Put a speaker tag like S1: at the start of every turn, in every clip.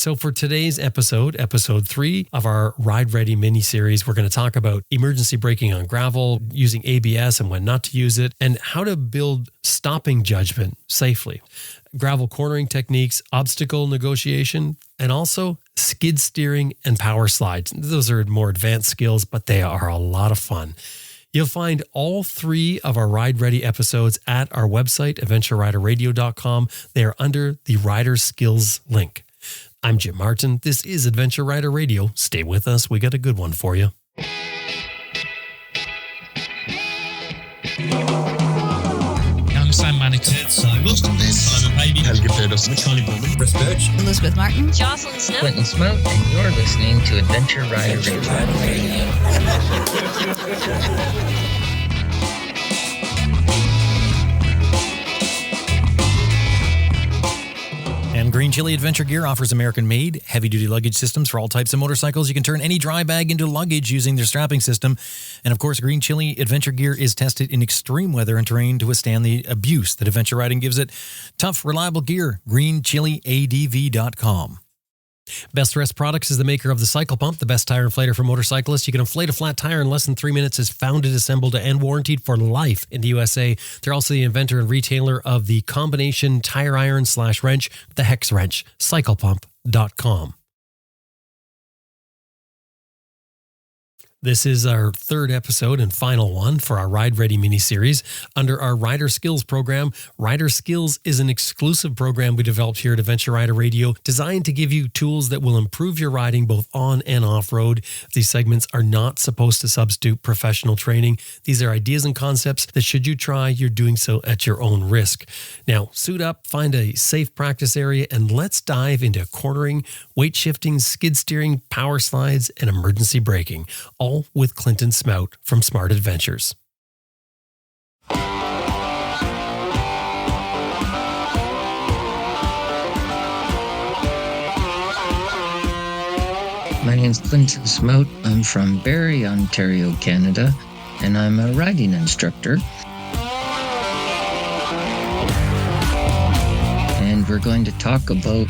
S1: So for today's episode 3 of our Ride Ready mini-series, we're going to talk about emergency braking on gravel, using ABS and when not to use it, and how to build stopping judgment safely, gravel cornering techniques, obstacle negotiation, and also skid steering and power slides. Those are more advanced skills, but they are a lot of fun. You'll find all 3 of our Ride Ready episodes at our website, adventureriderradio.com. They are under the Rider Skills link. I'm Jim Martin. This is Adventure Rider Radio. Stay with us. We got a good one for you.
S2: Sam Manicot, Simon Baby, Helge Pedersen, Charlie Bowman, Chris Birch,
S3: Elizabeth Martin,
S4: Jocelyn Snow,
S5: Quentin Smout, and you're listening to Adventure Rider Radio.
S6: And Green Chili Adventure Gear offers American-made, heavy-duty luggage systems for all types of motorcycles. You can turn any dry bag into luggage using their strapping system. And of course, Green Chili Adventure Gear is tested in extreme weather and terrain to withstand the abuse that adventure riding gives it. Tough, reliable gear. GreenChiliADV.com.
S1: Best Rest Products is the maker of the Cycle Pump, the best tire inflator for motorcyclists. You can inflate a flat tire in less than 3 minutes. Is founded, assembled, and warranted for life in the USA. They're also the inventor and retailer of the combination tire iron / wrench, the Hex Wrench. CyclePump.com. This is our 3rd episode and final one for our Ride Ready mini-series under our Rider Skills program. Rider Skills is an exclusive program we developed here at Adventure Rider Radio, designed to give you tools that will improve your riding both on and off-road. These segments are not supposed to substitute professional training. These are ideas and concepts that, should you try, you're doing so at your own risk. Now, suit up, find a safe practice area, and let's dive into cornering, weight shifting, skid steering, power slides, and emergency braking, all with Clinton Smout from Smart Adventures.
S5: My name's Clinton Smout. I'm from Barrie, Ontario, Canada, and I'm a riding instructor. And we're going to talk about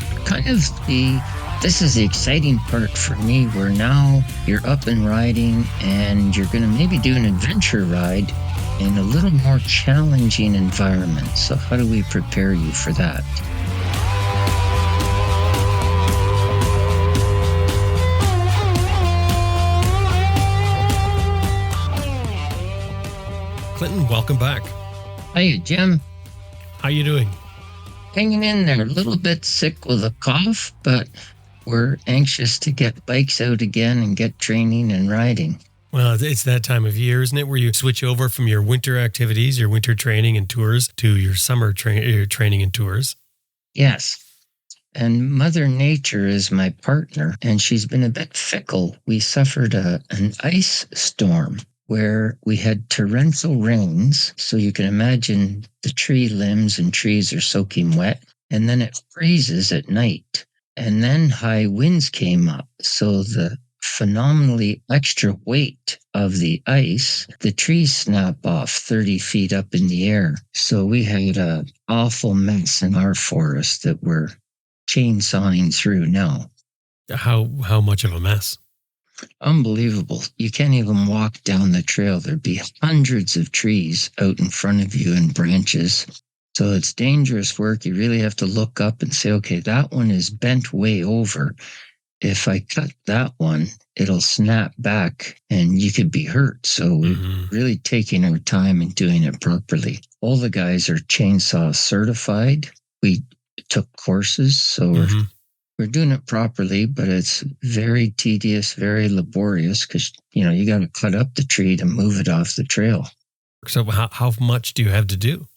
S5: this is the exciting part for me, where now you're up and riding and you're going to maybe do an adventure ride in a little more challenging environment. So how do we prepare you for that?
S1: Clinton, welcome back.
S5: Hi, Jim.
S1: How you doing?
S5: Hanging in there, a little bit sick with a cough, but we're anxious to get bikes out again and get training and riding.
S1: Well, it's that time of year, isn't it, where you switch over from your winter activities, your winter training and tours, to your summer training and tours.
S5: Yes. And Mother Nature is my partner, and she's been a bit fickle. We suffered an ice storm where we had torrential rains. So you can imagine the tree limbs and trees are soaking wet. And then it freezes at night. And then high winds came up. So the phenomenally extra weight of the ice, the trees snap off 30 feet up in the air. So we had an awful mess in our forest that we're chainsawing through now.
S1: How much of a mess?
S5: Unbelievable. You can't even walk down the trail. There'd be hundreds of trees out in front of you and branches. So it's dangerous work. You really have to look up and say, okay, that one is bent way over. If I cut that one, it'll snap back and you could be hurt. So we're really taking our time and doing it properly. All the guys are chainsaw certified. We took courses, so we're doing it properly, but it's very tedious, very laborious, because, you got to cut up the tree to move it off the trail.
S1: So how much do you have to do?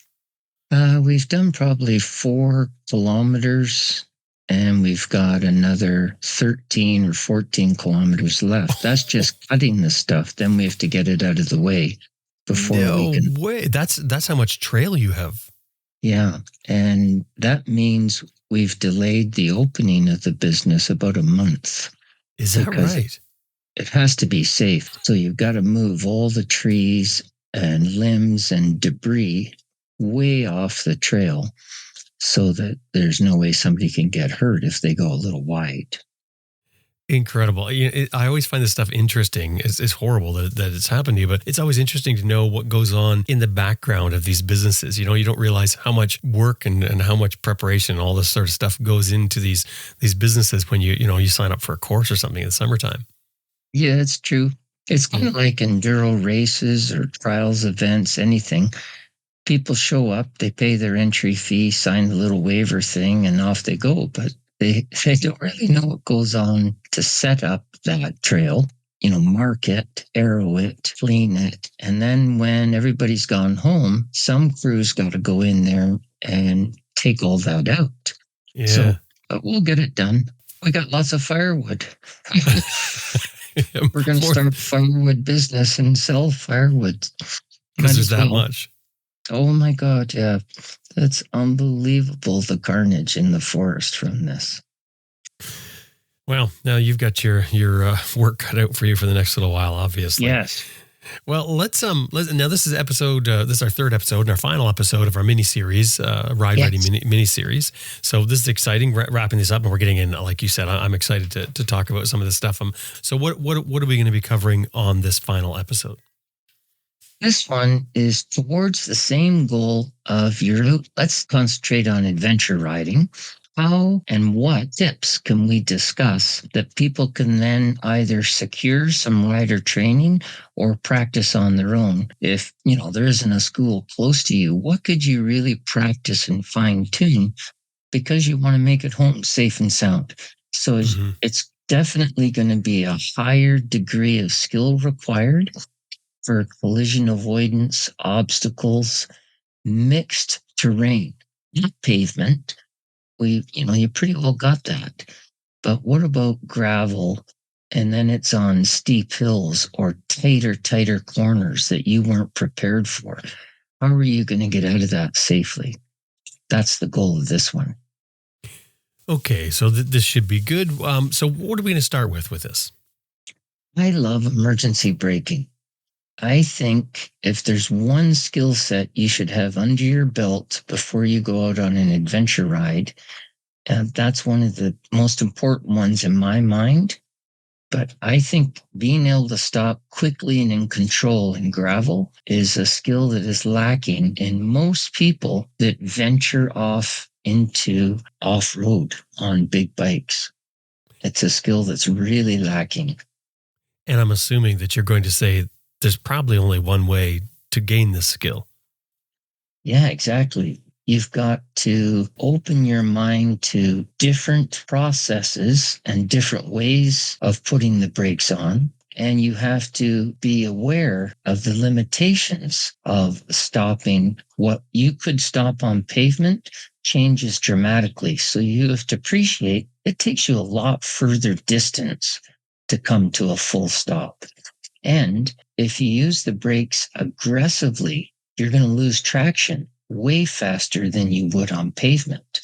S5: We've done probably 4 kilometers, and we've got another 13 or 14 kilometers left. That's just cutting the stuff. Then we have to get it out of the way before we can.
S1: No way. That's how much trail you have.
S5: Yeah. And that means we've delayed the opening of the business about a month.
S1: Is that right?
S5: It has to be safe. So you've got to move all the trees and limbs and debris way off the trail. so that there's no way somebody can get hurt if they go a little wide.
S1: Incredible. I always find this stuff interesting. It's horrible that it's happened to you, but it's always interesting to know what goes on in the background of these businesses. You don't realize how much work and how much preparation, all this sort of stuff goes into these businesses when you sign up for a course or something in the summertime.
S5: Yeah, it's true. It's kind of like enduro races or trials events, anything. People show up, they pay their entry fee, sign the little waiver thing, and off they go. But they don't really know what goes on to set up that trail, mark it, arrow it, clean it. And then when everybody's gone home, some crew's got to go in there and take all that out.
S1: Yeah.
S5: So, but we'll get it done. We got lots of firewood. We're going to start firewood business and sell firewood.
S1: Because there's that much.
S5: Oh my God, yeah. That's unbelievable, the carnage in the forest from this.
S1: Well, now you've got your work cut out for you for the next little while, obviously.
S5: Yes.
S1: Well, let's now this is this is our third episode and our final episode of our mini-series, Ride Ready mini-series. So this is exciting, wrapping this up, and we're getting in, like you said, I'm excited to talk about some of this stuff. So what are we going to be covering on this final episode?
S5: This one is towards the same goal of let's concentrate on adventure riding. How and what tips can we discuss that people can then either secure some rider training or practice on their own? If, there isn't a school close to you, what could you really practice and fine tune because you want to make it home safe and sound? So it's definitely going to be a higher degree of skill required for collision avoidance, obstacles, mixed terrain, not pavement. You pretty well got that. But what about gravel? And then it's on steep hills or tighter corners that you weren't prepared for. How are you going to get out of that safely? That's the goal of this one.
S1: Okay, so this should be good. So what are we going to start with this?
S5: I love emergency braking. I think if there's one skill set you should have under your belt before you go out on an adventure ride, that's one of the most important ones in my mind. But I think being able to stop quickly and in control in gravel is a skill that is lacking in most people that venture off into off-road on big bikes. It's a skill that's really lacking.
S1: And I'm assuming that you're going to say there's probably only one way to gain this skill.
S5: Yeah, exactly. You've got to open your mind to different processes and different ways of putting the brakes on. And you have to be aware of the limitations of stopping. What you could stop on pavement changes dramatically. So you have to appreciate it takes you a lot further distance to come to a full stop. And if you use the brakes aggressively, you're going to lose traction way faster than you would on pavement.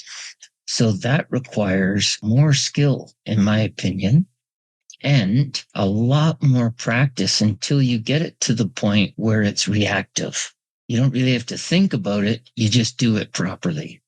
S5: So that requires more skill, in my opinion, and a lot more practice until you get it to the point where it's reactive. You don't really have to think about it. You just do it properly.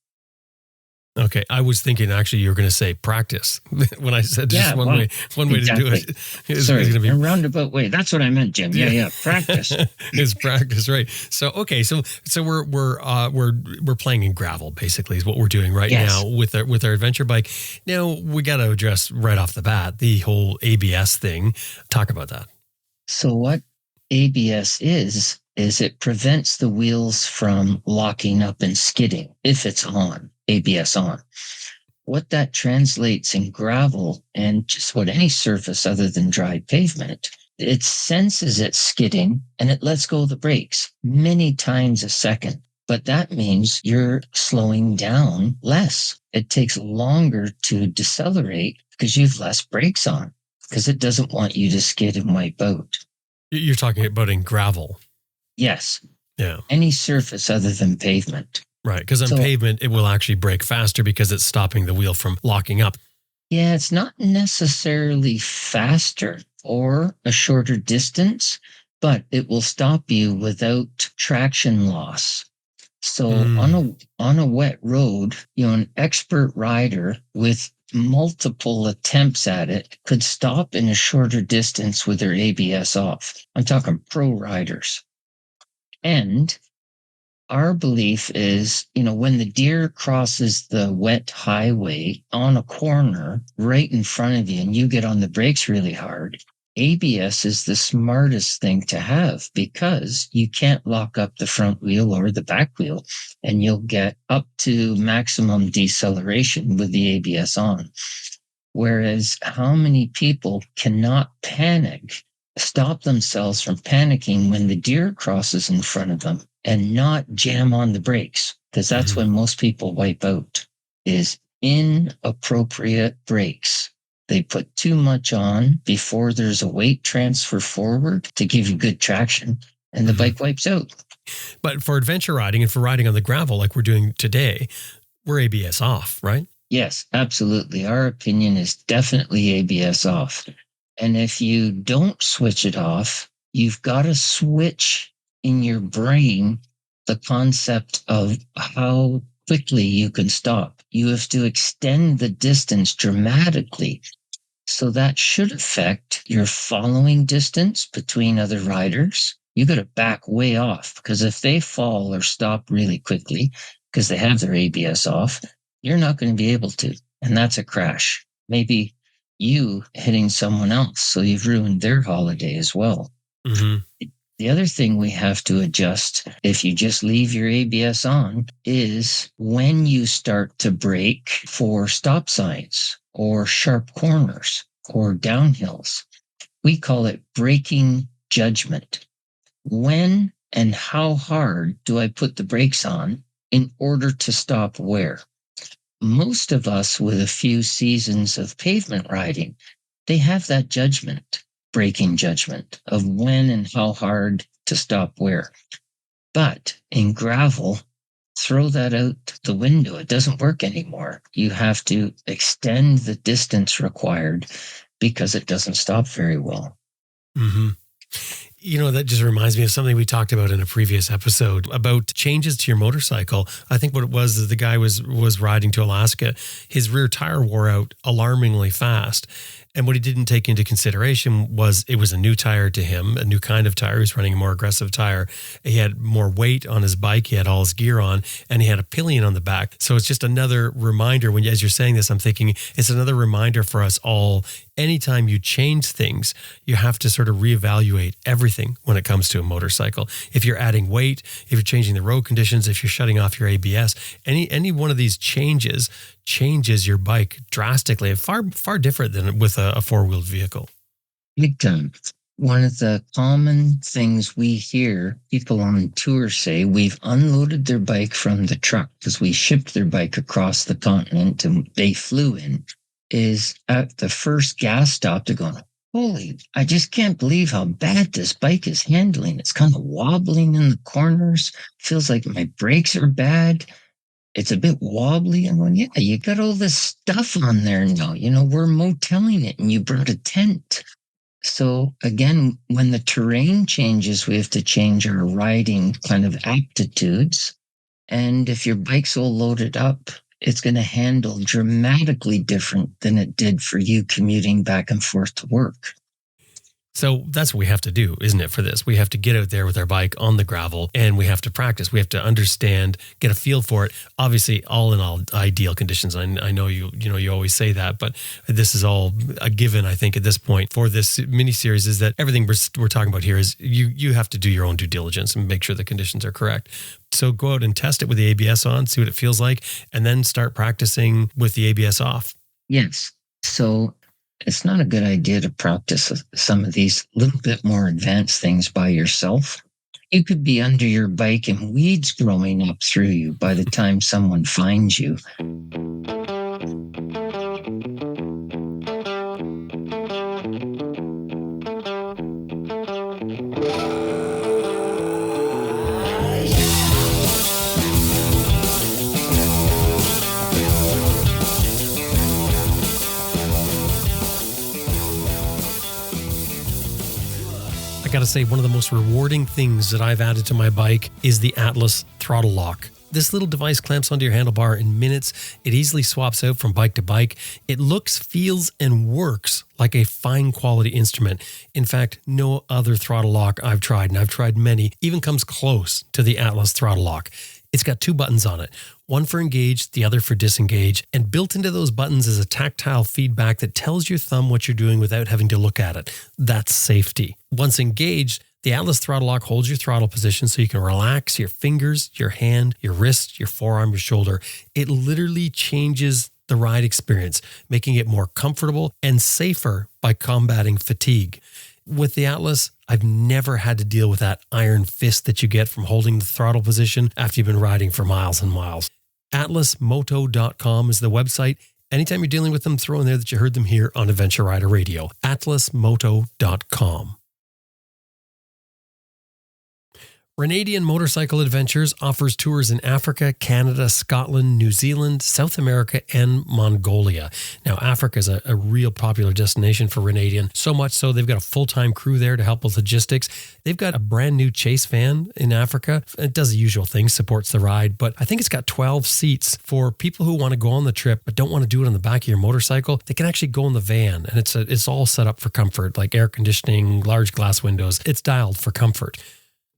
S1: Okay, I was thinking actually you were going to say practice when I said just one way exactly. To do it.
S5: Sorry, going to be a roundabout way. That's what I meant, Jim. Yeah, practice.
S1: It's practice, right? So okay, so we're playing in gravel basically is what we're doing right now with our adventure bike. Now we got to address right off the bat the whole ABS thing. Talk about that.
S5: So what ABS is it prevents the wheels from locking up and skidding if it's on. ABS on. What that translates in gravel and just what any surface other than dry pavement, it senses it skidding and it lets go of the brakes many times a second. But that means you're slowing down less. It takes longer to decelerate because you've less brakes on because it doesn't want you to skid and wipe out.
S1: You're talking about in gravel.
S5: Yes.
S1: Yeah.
S5: Any surface other than pavement.
S1: Right, because on pavement, it will actually brake faster because it's stopping the wheel from locking up.
S5: Yeah, it's not necessarily faster or a shorter distance, but it will stop you without traction loss. So on a wet road, an expert rider with multiple attempts at it could stop in a shorter distance with their ABS off. I'm talking pro riders. And our belief is, when the deer crosses the wet highway on a corner right in front of you and you get on the brakes really hard, ABS is the smartest thing to have because you can't lock up the front wheel or the back wheel and you'll get up to maximum deceleration with the ABS on. Whereas how many people cannot stop themselves from panicking when the deer crosses in front of them and not jam on the brakes? Because that's when most people wipe out, is inappropriate brakes. They put too much on before there's a weight transfer forward to give you good traction, and the bike wipes out.
S1: But for adventure riding and for riding on the gravel like we're doing today, we're ABS off, right?
S5: Yes, absolutely. Our opinion is definitely ABS off. And if you don't switch it off, you've got to switch in your brain the concept of how quickly you can stop. You have to extend the distance dramatically. So that should affect your following distance between other riders. You got to back way off, because if they fall or stop really quickly because they have their ABS off, you're not going to be able to. And that's a crash. Maybe you hitting someone else, so you've ruined their holiday as well. The other thing we have to adjust, if you just leave your ABS on, is when you start to brake for stop signs or sharp corners or downhills. We call it braking judgment. When and how hard do I put the brakes on in order to stop where? Most of us with a few seasons of pavement riding, they have that judgment, braking judgment of when and how hard to stop where. But in gravel, throw that out the window. It doesn't work anymore. You have to extend the distance required because it doesn't stop very well.
S1: That just reminds me of something we talked about in a previous episode about changes to your motorcycle. I think what it was is the guy was riding to Alaska. His rear tire wore out alarmingly fast. And what he didn't take into consideration was it was a new tire to him, a new kind of tire. He was running a more aggressive tire. He had more weight on his bike. He had all his gear on, and he had a pillion on the back. So it's just another reminder. As you're saying this, I'm thinking it's another reminder for us all. Anytime you change things, you have to sort of reevaluate everything when it comes to a motorcycle. If you're adding weight, if you're changing the road conditions, if you're shutting off your ABS, any one of these changes your bike drastically, far different than with a four-wheeled vehicle.
S5: Big time. One of the common things we hear people on tour say, we've unloaded their bike from the truck because we shipped their bike across the continent and they flew in, is at the first gas stop, they're going, holy, I just can't believe how bad this bike is handling. It's kind of wobbling in the corners. Feels like my brakes are bad. It's a bit wobbly. I'm going, yeah, you got all this stuff on there now. We're moteling it and you brought a tent. So again, when the terrain changes, we have to change our riding kind of aptitudes. And if your bike's all loaded up, it's going to handle dramatically different than it did for you commuting back and forth to work.
S1: So that's what we have to do, isn't it, for this? We have to get out there with our bike on the gravel and we have to practice. We have to understand, get a feel for it. Obviously, all in all, ideal conditions. I know you always say that, but this is all a given, I think, at this point for this mini-series, is that everything we're talking about here is you have to do your own due diligence and make sure the conditions are correct. So go out and test it with the ABS on, see what it feels like, and then start practicing with the ABS off.
S5: Yes. So it's not a good idea to practice some of these little bit more advanced things by yourself. You could be under your bike and weeds growing up through you by the time someone finds you.
S1: I got to say, one of the most rewarding things that I've added to my bike is the Atlas throttle lock. This little device clamps onto your handlebar in minutes. It easily swaps out from bike to bike. It looks, feels, and works like a fine quality instrument. In fact, no other throttle lock I've tried, and I've tried many, even comes close to the Atlas throttle lock. It's got 2 buttons on it, one for engage, the other for disengage, and built into those buttons is a tactile feedback that tells your thumb what you're doing without having to look at it. That's safety. Once engaged, the Atlas throttle lock holds your throttle position so you can relax your fingers, your hand, your wrist, your forearm, your shoulder. It literally changes the ride experience, making it more comfortable and safer by combating fatigue. With the Atlas, I've never had to deal with that iron fist that you get from holding the throttle position after you've been riding for miles and miles. AtlasMoto.com is the website. Anytime you're dealing with them, throw in there that you heard them here on Adventure Rider Radio. AtlasMoto.com. Renadian Motorcycle Adventures offers tours in Africa, Canada, Scotland, New Zealand, South America, and Mongolia. Now, Africa is a real popular destination for Renadian, so much so they've got a full-time crew there to help with logistics. They've got a brand new chase van in Africa. It does the usual things, supports the ride, but I think it's got 12 seats for people who want to go on the trip but don't want to do it on the back of your motorcycle. They can actually go in the van, and it's all set up for comfort, like air conditioning, large glass windows. It's dialed for comfort.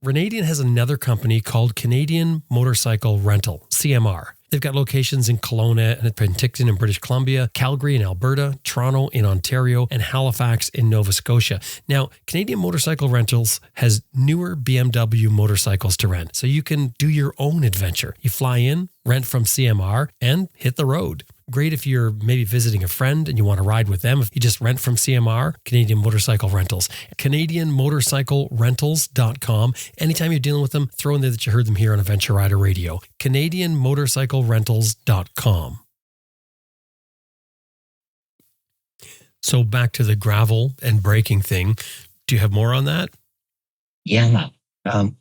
S1: Renadian has another company called Canadian Motorcycle Rental, CMR. They've got locations in Kelowna and Penticton in British Columbia, Calgary in Alberta, Toronto in Ontario, and Halifax in Nova Scotia. Now, Canadian Motorcycle Rentals has newer BMW motorcycles to rent, so you can do your own adventure. You fly in, rent from CMR, and hit the road. Great if you're maybe visiting a friend and you want to ride with them. If you just rent from CMR, Canadian Motorcycle Rentals. CanadianMotorcycleRentals.com. Anytime you're dealing with them, throw in there that you heard them here on Adventure Rider Radio. CanadianMotorcycleRentals.com. So back to the gravel and braking thing. Do you have more on that?
S5: Yeah.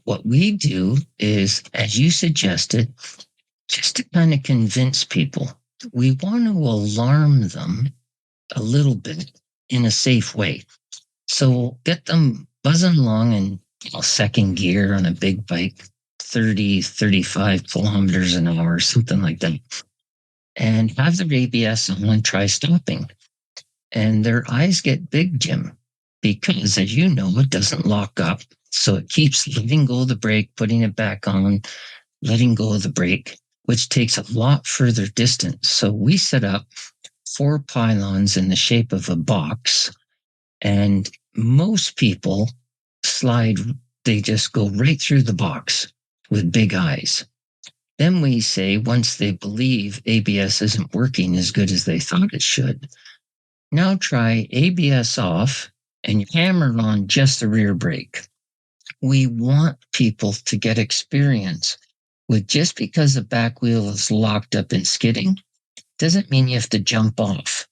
S5: What we do is, as you suggested, just to kind of convince people, we want to alarm them a little bit in a safe way. So we'll get them buzzing along in second gear on a big bike, 30, 35 kilometers an hour, something like that. And have their ABS on and try stopping. And their eyes get big, Jim, because as you know, it doesn't lock up. So it keeps letting go of the brake, putting it back on, letting go of the brake, which takes a lot further distance. So we set up 4 pylons in the shape of a box, and most people they just go right through the box with big eyes. Then we say, once they believe ABS isn't working as good as they thought it should, now try ABS off and hammer on just the rear brake. We want people to get experience with, just because the back wheel is locked up and skidding, doesn't mean you have to jump off.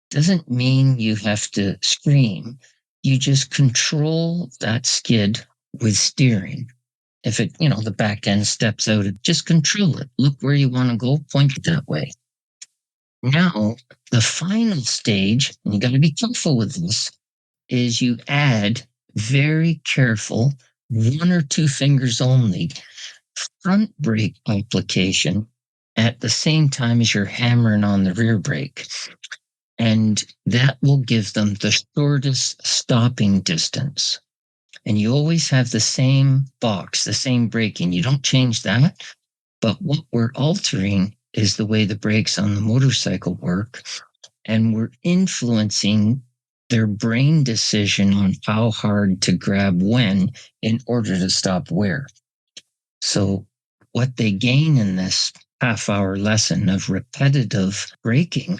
S5: Doesn't mean you have to scream. You just control that skid with steering. If it, the back end steps out, just control it. Look where you want to go, point it that way. Now, the final stage, and you got to be careful with this, is you add very careful 1 or 2 fingers only front brake application at the same time as you're hammering on the rear brake. And that will give them the shortest stopping distance. And you always have the same box, the same braking. You don't change that. But what we're altering is the way the brakes on the motorcycle work. And we're influencing their brain decision on how hard to grab when in order to stop where. So what they gain in this half-hour lesson of repetitive braking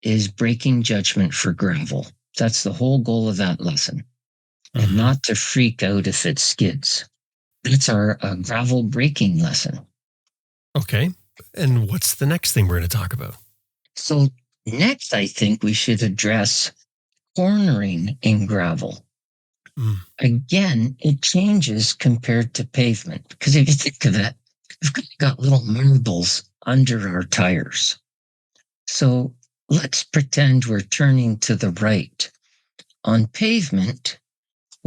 S5: is braking judgment for gravel. That's the whole goal of that lesson. And not to freak out if it skids. That's our gravel braking lesson.
S1: Okay. And what's the next thing we're going to talk about?
S5: So next, I think we should address cornering in gravel. Again, it changes compared to pavement, because if you think of it, we've got little marbles under our tires. So let's pretend we're turning to the right. On pavement,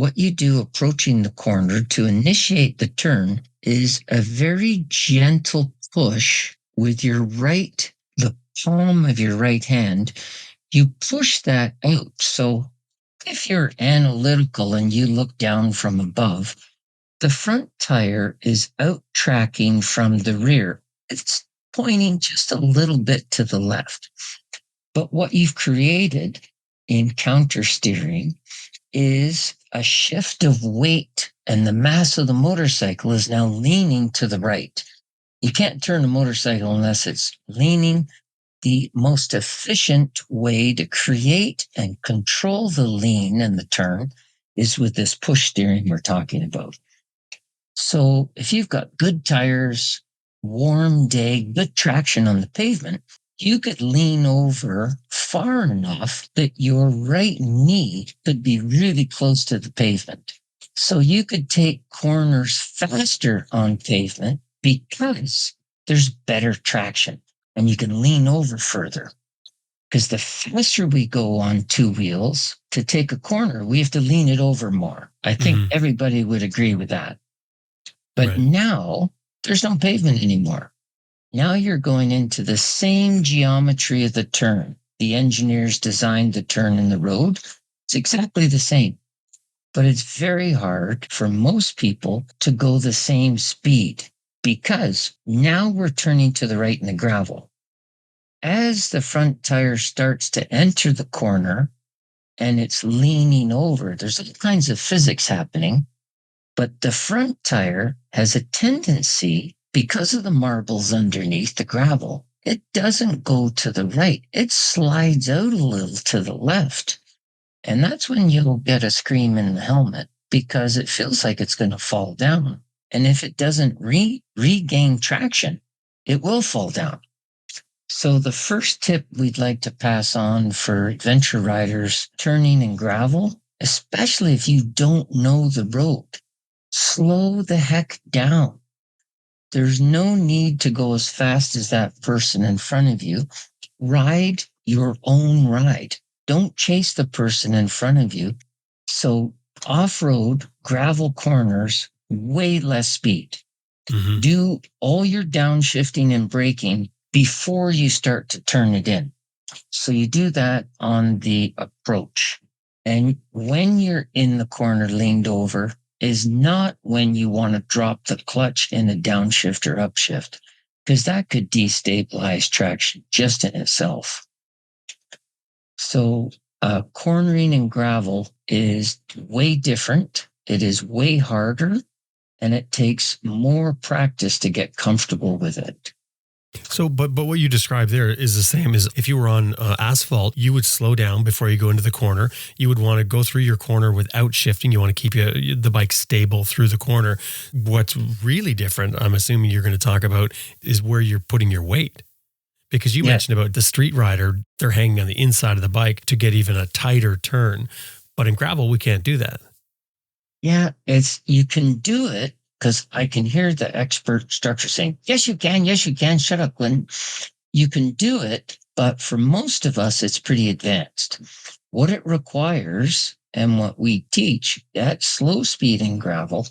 S5: what you do approaching the corner to initiate the turn is a very gentle push with the palm of your right hand. You push that out. So if you're analytical and you look down from above, the front tire is out tracking from the rear. It's pointing just a little bit to the left. But what you've created in counter steering is a shift of weight, and the mass of the motorcycle is now leaning to the right. You can't turn a motorcycle unless it's leaning. The most efficient way to create and control the lean and the turn is with this push steering we're talking about. So if you've got good tires, warm day, good traction on the pavement, you could lean over far enough that your right knee could be really close to the pavement. So you could take corners faster on pavement because there's better traction and you can lean over further. Because the faster we go on two wheels to take a corner, we have to lean it over more. I think everybody would agree with that. But now there's no pavement anymore. Now you're going into the same geometry of the turn. The engineers designed the turn in the road. It's exactly the same. But it's very hard for most people to go the same speed because now we're turning to the right in the gravel. As the front tire starts to enter the corner and it's leaning over, there's all kinds of physics happening. But the front tire has a tendency, because of the marbles underneath the gravel, it doesn't go to the right. It slides out a little to the left. And that's when you'll get a scream in the helmet because it feels like it's going to fall down. And if it doesn't regain traction, it will fall down. So the first tip we'd like to pass on for adventure riders turning in gravel, especially if you don't know the road, slow the heck down. There's no need to go as fast as that person in front of you. Ride your own ride. Don't chase the person in front of you. So off-road, gravel corners, way less speed. Do all your downshifting and braking before you start to turn it in. So you do that on the approach. And when you're in the corner leaned over is not when you want to drop the clutch in a downshift or upshift, because that could destabilize traction just in itself. So cornering in gravel is way different. It is way harder, and it takes more practice to get comfortable with it.
S1: So, but what you described there is the same as if you were on asphalt, you would slow down before you go into the corner. You would want to go through your corner without shifting. You want to keep the bike stable through the corner. What's really different, I'm assuming you're going to talk about, is where you're putting your weight. Because you mentioned about the street rider, they're hanging on the inside of the bike to get even a tighter turn. But in gravel, we can't do that.
S5: Yeah, you can do it. Because I can hear the expert instructor saying, yes, you can. Yes, you can. Shut up, Glenn. You can do it, but for most of us, it's pretty advanced. What it requires and what we teach at slow speed in gravel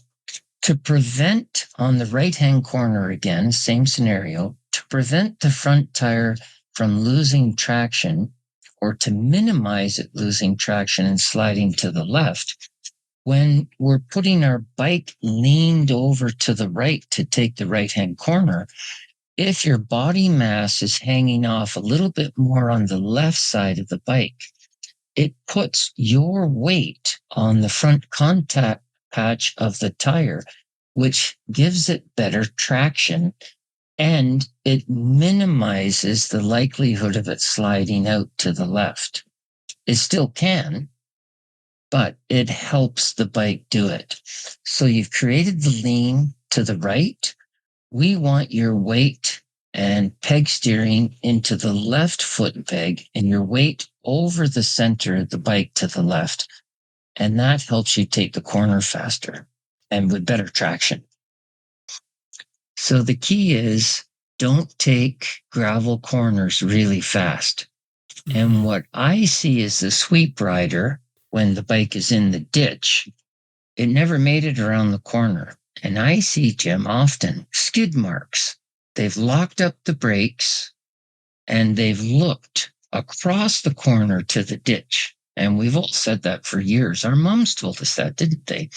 S5: to prevent on the right-hand corner again, same scenario, to prevent the front tire from losing traction or to minimize it losing traction and sliding to the left. When we're putting our bike leaned over to the right to take the right-hand corner, if your body mass is hanging off a little bit more on the left side of the bike, it puts your weight on the front contact patch of the tire, which gives it better traction, and it minimizes the likelihood of it sliding out to the left. It still can, but it helps the bike do it. So you've created the lean to the right. We want your weight and peg steering into the left foot peg and your weight over the center of the bike to the left. And that helps you take the corner faster and with better traction. So the key is don't take gravel corners really fast. And what I see is the sweep rider when the bike is in the ditch, It never made it around the corner. And I see, Jim, often skid marks. They've locked up the brakes and they've looked across the corner to the ditch. And we've all said that for years. Our moms told us that, didn't they?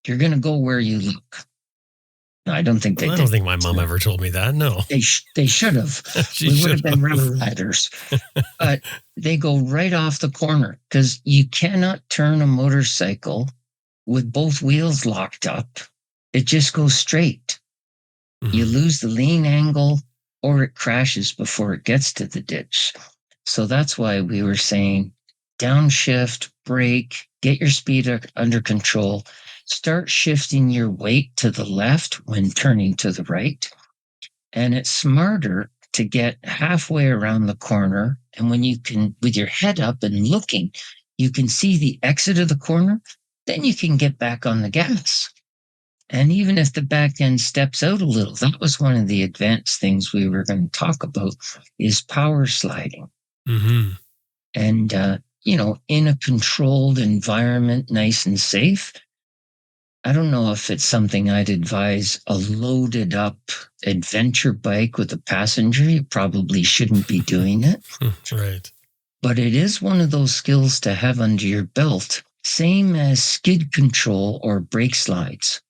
S5: You're going to go where you look. No, I don't think they did.
S1: I don't think my mom ever told me that. No.
S5: They should have. We would have been river riders. But they go right off the corner because you cannot turn a motorcycle with both wheels locked up. It just goes straight. You lose the lean angle or it crashes before it gets to the ditch. So that's why we were saying downshift, brake, get your speed under control, start shifting your weight to the left when turning to the right. And it's smarter to get halfway around the corner. And when you can, with your head up and looking, you can see the exit of the corner, then you can get back on the gas. And even if the back end steps out a little, that was one of the advanced things we were going to talk about is power sliding.
S1: Mm-hmm.
S5: And, in a controlled environment, nice and safe. I don't know if it's something I'd advise a loaded up adventure bike with a passenger. You probably shouldn't be doing it.
S1: Right.
S5: But it is one of those skills to have under your belt, same as skid control or brake slides.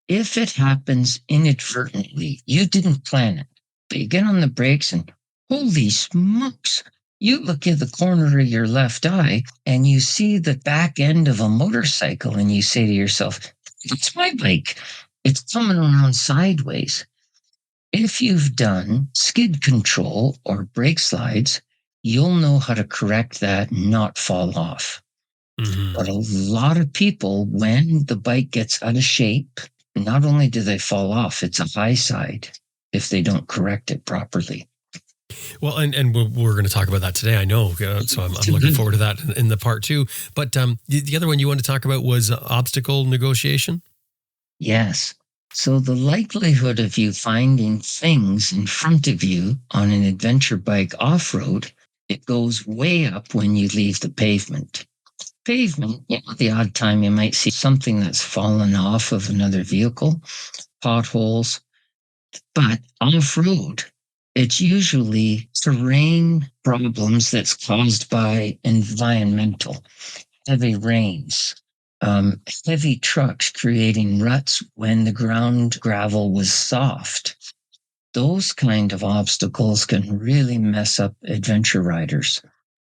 S5: If it happens inadvertently, you didn't plan it, but you get on the brakes and holy smokes, you look at the corner of your left eye and you see the back end of a motorcycle and you say to yourself, it's my bike. It's coming around sideways. If you've done skid control or brake slides, you'll know how to correct that and not fall off. Mm-hmm. But a lot of people, when the bike gets out of shape, not only do they fall off, it's a high side if they don't correct it properly.
S1: Well, and we're going to talk about that today, I know. So I'm looking forward to that in the part 2. But the other one you wanted to talk about was obstacle negotiation?
S5: Yes. So the likelihood of you finding things in front of you on an adventure bike off-road, it goes way up when you leave the pavement. Pavement, the odd time you might see something that's fallen off of another vehicle, potholes. But off-road, it's usually terrain problems that's caused by environmental, heavy rains, heavy trucks creating ruts when the ground gravel was soft. Those kind of obstacles can really mess up adventure riders.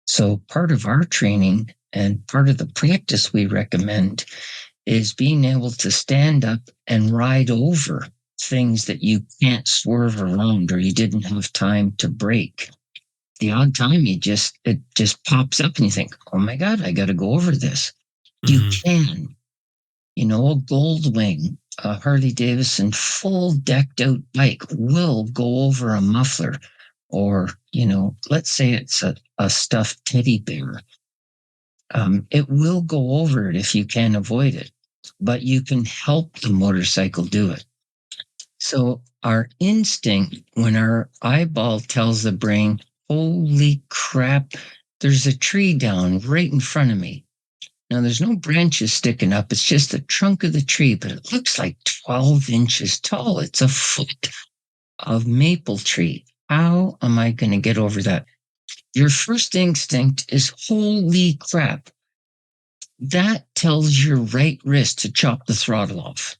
S5: So part of our training and part of the practice we recommend is being able to stand up and ride over things that you can't swerve around or you didn't have time to brake. The odd time it just pops up and you think, oh my God, I got to go over this. Mm-hmm. You can. A Goldwing, a Harley Davidson full decked out bike will go over a muffler or, let's say it's a stuffed teddy bear. It will go over it if you can avoid it, but you can help the motorcycle do it. So our instinct, when our eyeball tells the brain, holy crap, there's a tree down right in front of me. Now, there's no branches sticking up. It's just the trunk of the tree, but it looks like 12 inches tall. It's a foot of maple tree. How am I going to get over that? Your first instinct is, holy crap. That tells your right wrist to chop the throttle off.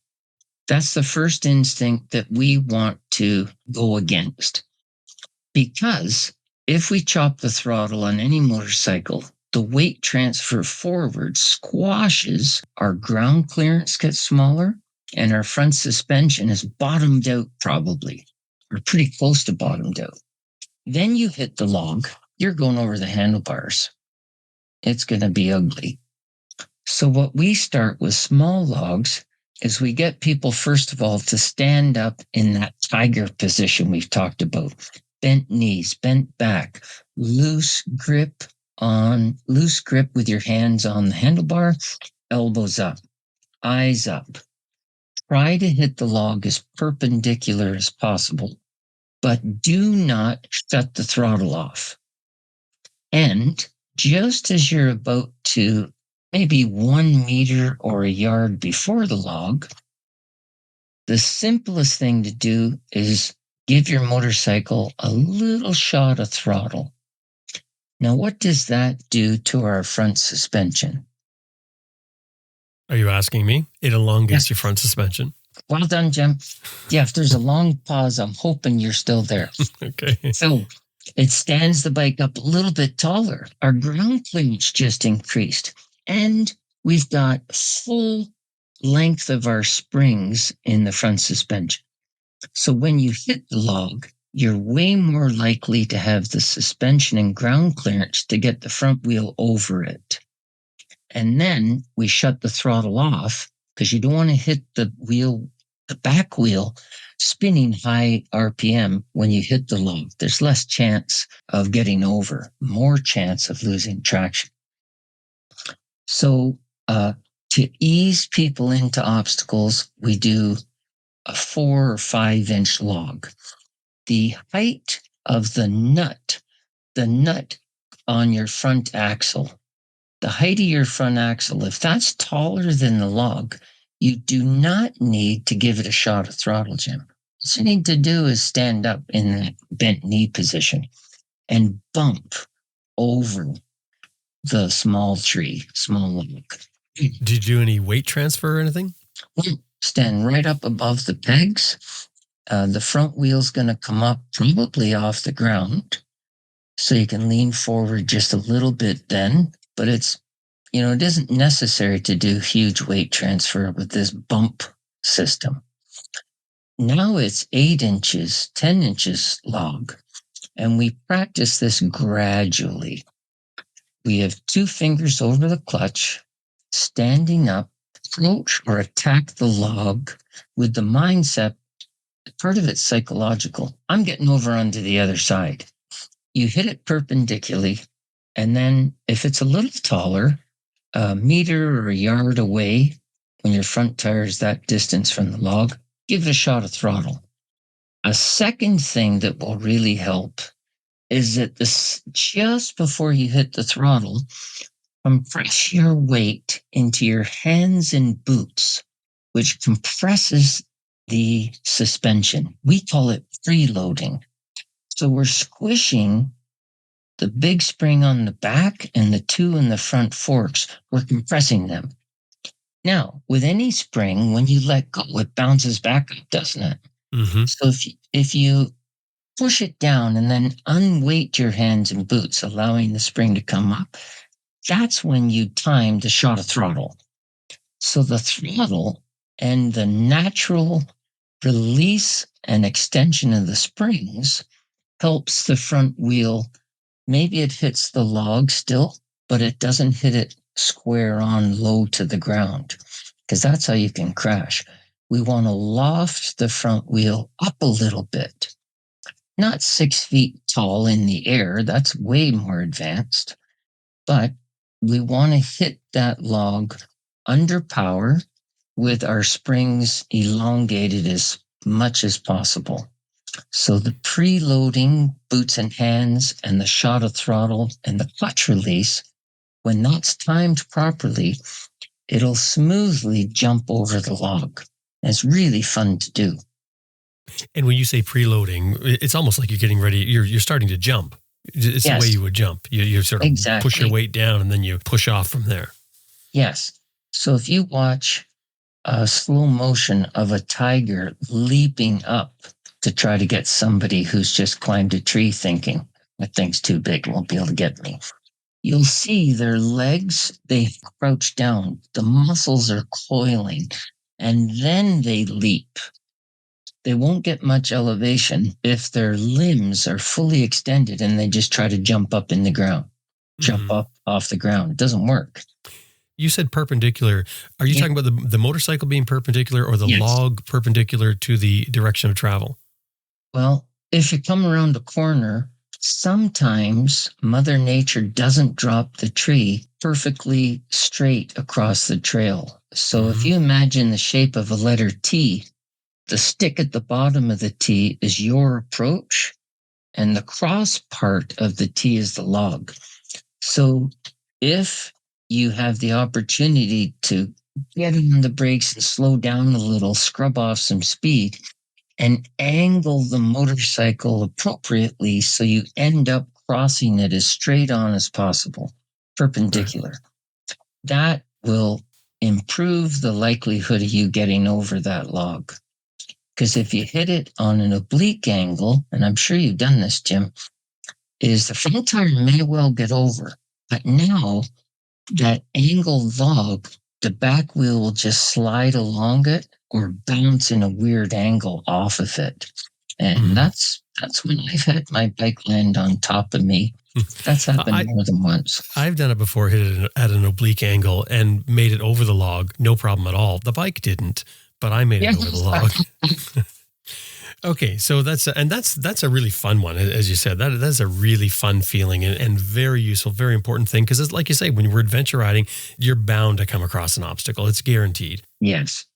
S5: That's the first instinct that we want to go against. Because if we chop the throttle on any motorcycle, the weight transfer forward squashes, our ground clearance gets smaller, and our front suspension is bottomed out probably, or pretty close to bottomed out. Then you hit the log, you're going over the handlebars. It's going to be ugly. So what we start with small logs is we get people, first of all, to stand up in that tiger position we've talked about. Bent knees, bent back, loose grip with your hands on the handlebar, elbows up, eyes up. Try to hit the log as perpendicular as possible, but do not shut the throttle off. And just as you're about to maybe 1 meter or a yard before the log, the simplest thing to do is give your motorcycle a little shot of throttle. Now, what does that do to our front suspension?
S1: Are you asking me? It elongates
S5: Yes.
S1: your front suspension.
S5: Well done, Jim. Yeah, if there's a long pause, I'm hoping you're still there.
S1: Okay.
S5: So it stands the bike up a little bit taller. Our ground clearance just increased. And we've got full length of our springs in the front suspension. So when you hit the log, you're way more likely to have the suspension and ground clearance to get the front wheel over it. And then we shut the throttle off because you don't want to hit the back wheel spinning high RPM when you hit the log. There's less chance of getting over, more chance of losing traction. So to ease people into obstacles, we do a 4 or 5 inch log. The height of the nut on your front axle, the height of your front axle, if that's taller than the log, you do not need to give it a shot of throttle, Jim. What you need to do is stand up in that bent knee position and bump over the small log.
S1: Did you do any weight transfer or anything?
S5: Stand right up above the pegs. The front wheel's going to come up probably off the ground. So you can lean forward just a little bit then, but it isn't necessary to do huge weight transfer with this bump system. Now it's 8 inches, 10 inches log, and we practice this gradually. We have 2 fingers over the clutch, standing up, approach or attack the log with the mindset, part of it's psychological. I'm getting over onto the other side. You hit it perpendicularly, and then if it's a little taller, a meter or a yard away, when your front tire is that distance from the log, give it a shot of throttle. A second thing that will really help is that just before you hit the throttle, compress your weight into your hands and boots, which compresses the suspension. We call it preloading. So we're squishing the big spring on the back and the 2 in the front forks. We're compressing them. Now, with any spring, when you let go, it bounces back up, doesn't it?
S1: Mm-hmm.
S5: So if you push it down and then unweight your hands and boots, allowing the spring to come up, that's when you time the shot of throttle. So the throttle and the natural release and extension of the springs helps the front wheel. Maybe it hits the log still, but it doesn't hit it square on low to the ground, because that's how you can crash. We want to loft the front wheel up a little bit. Not 6 feet tall in the air, that's way more advanced, but we want to hit that log under power with our springs elongated as much as possible. So the preloading, boots and hands, and the shot of throttle and the clutch release, when that's timed properly, it'll smoothly jump over the log. It's really fun to do.
S1: And when you say preloading, it's almost like you're getting ready. You're starting to jump. It's
S5: Yes.
S1: the way you would jump. You sort of
S5: Exactly.
S1: push your weight down and then you push off from there.
S5: Yes. So if you watch a slow motion of a tiger leaping up to try to get somebody who's just climbed a tree thinking, that thing's too big, won't be able to get me, you'll see their legs, they crouch down, the muscles are coiling, and then they leap. They won't get much elevation if their limbs are fully extended and they just try to jump up in the ground, jump up off the ground. It doesn't work.
S1: You said perpendicular. Are you talking about the motorcycle being perpendicular or the log perpendicular to the direction of travel?
S5: Well, if you come around a corner, sometimes Mother Nature doesn't drop the tree perfectly straight across the trail. So if you imagine the shape of a letter T, the stick at the bottom of the T is your approach, and the cross part of the T is the log. So if you have the opportunity to get on the brakes and slow down a little, scrub off some speed, and angle the motorcycle appropriately so you end up crossing it as straight on as possible, perpendicular. That will improve the likelihood of you getting over that log. Because if you hit it on an oblique angle, and I'm sure you've done this, Jim, is the front tire may well get over, but now that angled log, the back wheel will just slide along it or bounce in a weird angle off of it. And that's when I've had my bike land on top of me. That's happened more than once.
S1: I've done it before, hit it at an oblique angle and made it over the log. No problem at all. The bike didn't, but I made it over the log. Okay, so that's a really fun one, as you said. That's a really fun feeling and very useful, very important thing, because it's like you say, when we're adventure riding, you're bound to come across an obstacle. It's guaranteed.
S5: Yes.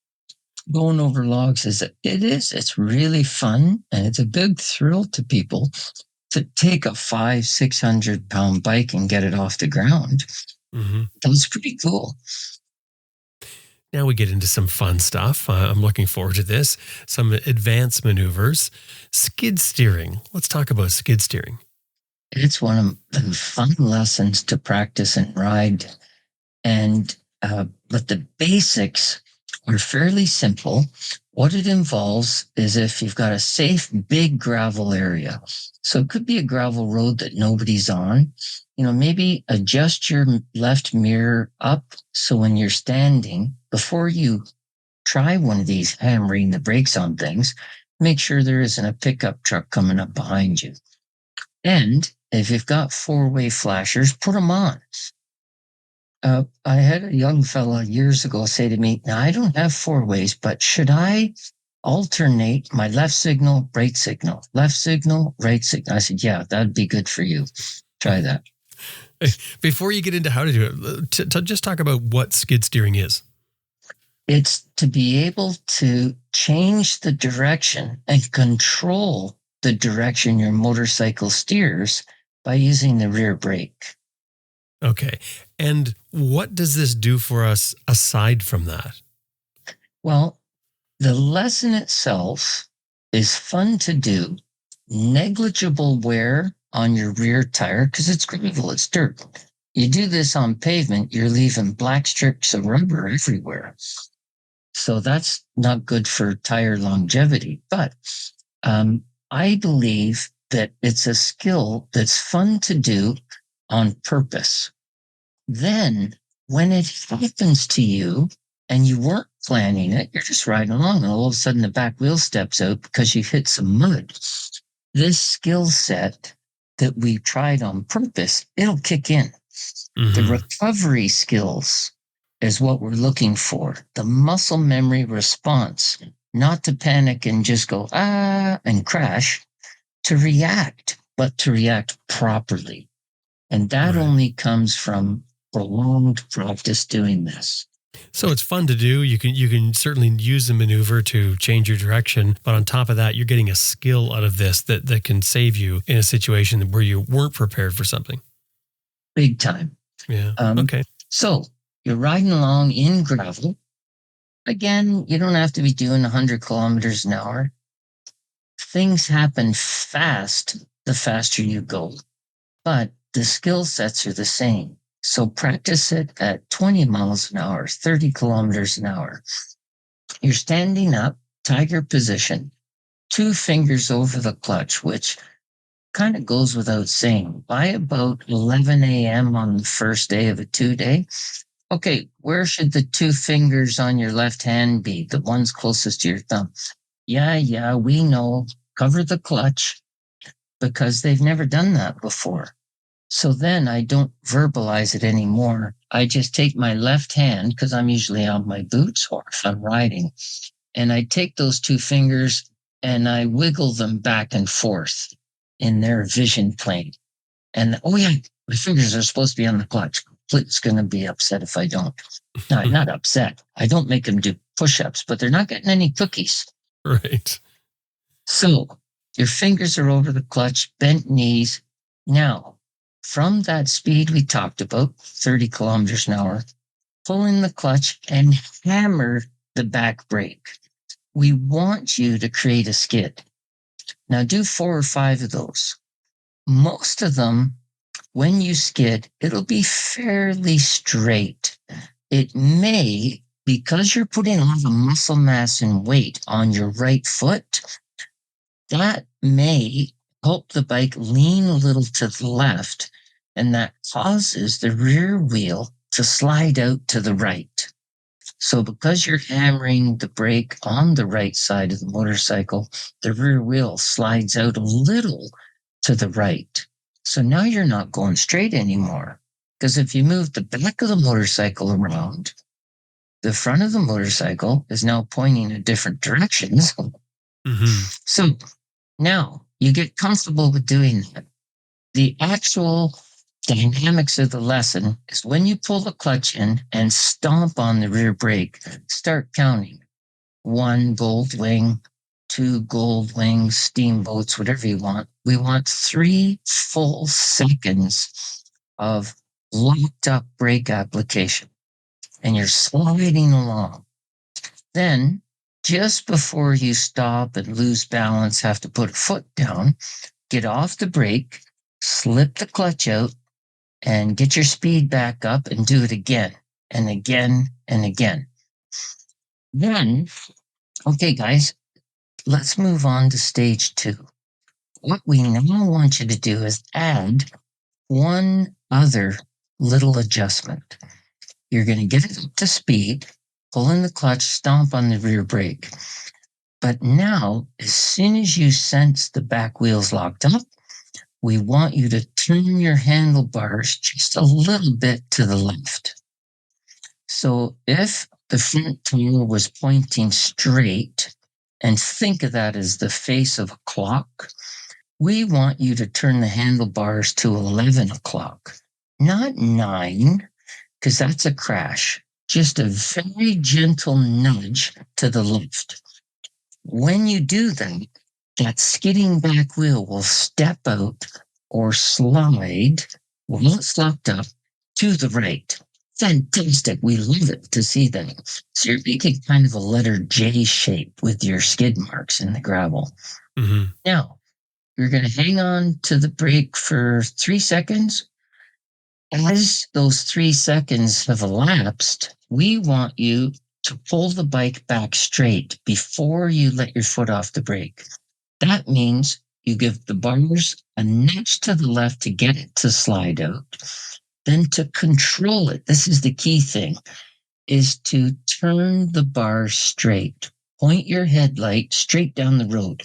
S5: Going over logs it's really fun, and it's a big thrill to people to take a 500-600 pound bike and get it off the ground. Mm-hmm. That was pretty cool.
S1: Now we get into some fun stuff. I'm looking forward to this. Some advanced maneuvers. Skid steering. Let's talk about skid steering.
S5: It's one of the fun lessons to practice and ride. And but the basics are fairly simple. What it involves is if you've got a safe, big gravel area. So it could be a gravel road that nobody's on. Maybe adjust your left mirror up so when you're standing, before you try one of these hammering the brakes on things, make sure there isn't a pickup truck coming up behind you. And if you've got four-way flashers, put them on. I had a young fella years ago say to me, now I don't have four ways, but should I alternate my left signal, right signal, left signal, right signal? I said, yeah, that'd be good for you. Try that.
S1: Before you get into how to do it, to just talk about what skid steering is.
S5: It's to be able to change the direction and control the direction your motorcycle steers by using the rear brake.
S1: Okay. And what does this do for us aside from that?
S5: Well, the lesson itself is fun to do, negligible wear on your rear tire because it's gravel, it's dirt. You do this on pavement, you're leaving black strips of rubber everywhere. So that's not good for tire longevity. But I believe that it's a skill that's fun to do on purpose. Then when it happens to you and you weren't planning it, you're just riding along and all of a sudden the back wheel steps out because you hit some mud. This skill set that we tried on purpose, it'll kick in. Mm-hmm. The recovery skills is what we're looking for. The muscle memory response, not to panic and just go, and crash, to react, but to react properly. And that only comes from prolonged practice doing this.
S1: So it's fun to do. You can certainly use the maneuver to change your direction, but on top of that, you're getting a skill out of this that can save you in a situation where you weren't prepared for something.
S5: Big time.
S1: Yeah. Okay.
S5: So you're riding along in gravel. Again, you don't have to be doing 100 kilometers an hour. Things happen fast the faster you go, but the skill sets are the same. So practice it at 20 miles an hour, 30 kilometers an hour. You're standing up, tiger position, 2 fingers over the clutch, which kind of goes without saying. By about 11 a.m. on the first day of a 2-day, okay, where should the 2 fingers on your left hand be? The ones closest to your thumb. Yeah, we know. Cover the clutch because they've never done that before. So then I don't verbalize it anymore. I just take my left hand, because I'm usually on my boots or if I'm riding, and I take those 2 fingers and I wiggle them back and forth in their vision plane. And my fingers are supposed to be on the clutch. It's going to be upset if I don't. No, I'm not upset. I don't make them do push-ups, but they're not getting any cookies.
S1: Right.
S5: So your fingers are over the clutch, bent knees. Now, from that speed we talked about, 30 kilometers an hour, pull in the clutch and hammer the back brake. We want you to create a skid. Now do 4 or 5 of those. Most of them, when you skid, it'll be fairly straight. It may, because you're putting a lot of muscle mass and weight on your right foot, that may help the bike lean a little to the left, and that causes the rear wheel to slide out to the right. So because you're hammering the brake on the right side of the motorcycle, the rear wheel slides out a little to the right. So now you're not going straight anymore. Because if you move the back of the motorcycle around, the front of the motorcycle is now pointing in different directions. So now you get comfortable with doing that. The actual dynamics of the lesson is when you pull the clutch in and stomp on the rear brake, start counting. 1 gold wing, 2 gold wings, steamboats, whatever you want. We want 3 full seconds of locked up brake application. And you're sliding along. Then, just before you stop and lose balance, have to put a foot down, get off the brake, slip the clutch out, and get your speed back up and do it again and again and again. Then, okay, guys, let's move on to stage 2. What we now want you to do is add one other little adjustment. You're going to get it up to speed, pull in the clutch, stomp on the rear brake. But now, as soon as you sense the back wheel's locked up, we want you to turn your handlebars just a little bit to the left. So if the front tire was pointing straight, and think of that as the face of a clock, we want you to turn the handlebars to 11 o'clock, not 9, because that's a crash. Just a very gentle nudge to the left. When you do that, that skidding back wheel will step out or slide while it's locked up to the right. Fantastic. We love it to see that. So you're making kind of a letter J shape with your skid marks in the gravel. Now, you're going to hang on to the brake for 3 seconds. As those 3 seconds have elapsed, we want you to pull the bike back straight before you let your foot off the brake. That means you give the bars a nudge to the left to get it to slide out. Then to control it, this is the key thing, is to turn the bar straight. Point your headlight straight down the road.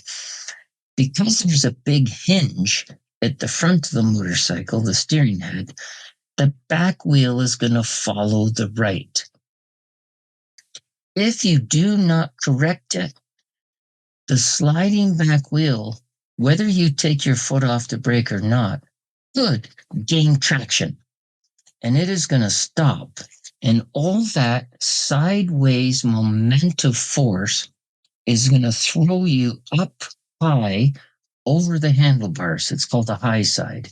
S5: Because there's a big hinge at the front of the motorcycle, the steering head, the back wheel is going to follow the right. If you do not correct it, the sliding back wheel, whether you take your foot off the brake or not, could gain traction. And it is going to stop. And all that sideways momentum force is going to throw you up high over the handlebars. It's called the high side.